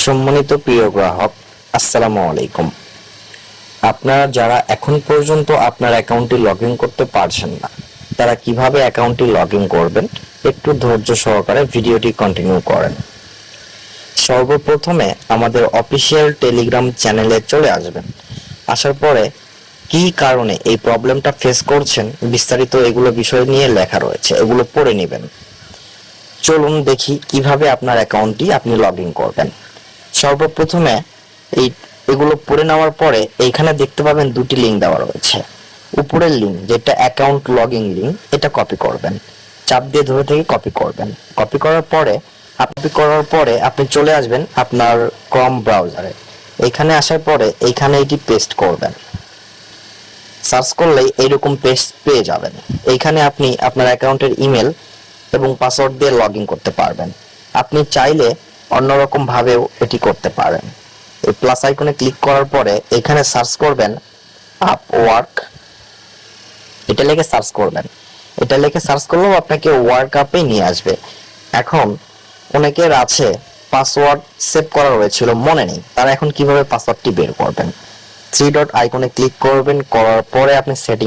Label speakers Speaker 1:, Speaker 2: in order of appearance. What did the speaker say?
Speaker 1: সম্মানিত প্রিয় গ্রাহক, আসসালামু আলাইকুম। আপনারা যারা এখন পর্যন্ত আপনার অ্যাকাউন্টটি লগ ইন করতে পারছেন না, তারা কিভাবে অ্যাকাউন্টটি লগ ইন করবেন একটু ধৈর্য সহকারে ভিডিওটি কন্টিনিউ করেন। সর্বপ্রথমে আমাদের অফিসিয়াল টেলিগ্রাম চ্যানেলে চলে আসবেন। আসার পরে কি কারণে এই প্রবলেমটা ফেস করছেন বিস্তারিত এগুলো বিষয় নিয়ে লেখা রয়েছে, এগুলো পড়ে নেবেন। চলুন দেখি কিভাবে আপনার অ্যাকাউন্টটি আপনি লগ ইন করবেন। সর্বপ্রথমে এগুলো পড়ে নেওয়ার পরে এইখানে দেখতে পাবেন দুটি লিঙ্ক দেওয়া রয়েছে। উপরের লিঙ্ক যেটা অ্যাকাউন্ট লগইন লিঙ্ক, এটা কপি করবেন, চাপ দিয়ে ধরে থেকে কপি করবেন। কপি করার পরে আপনি চলে আসবেন আপনার ক্রোম ব্রাউজারে। এখানে আসার পরে এইখানে এটি পেস্ট করবেন। সার্চ করলেই এইরকম পেস্ট পেয়ে যাবেন। এইখানে আপনি আপনার অ্যাকাউন্টের ইমেল এবং পাসওয়ার্ড দিয়ে লগ ইন করতে পারবেন। আপনি চাইলে অন্যরকম ভাবেও এটি করতে পারেন। এই প্লাস আইকনে ক্লিক করার পরে এখানে সার্চ করবেন আপওয়ার্ক, এটা লিখে সার্চ করবেন। এটা লিখে সার্চ করলেও আপনাকে ওয়ার্ক আপে নিয়ে আসবে। এখন অনেকের আছে পাসওয়ার্ড সেভ করা হয়েছিল মনে নেই, তারা এখন কিভাবে পাসওয়ার্ডটি বের করবেন? থ্রি ডট আইকনে ক্লিক করবেন, করার পরে আপনি সেটিং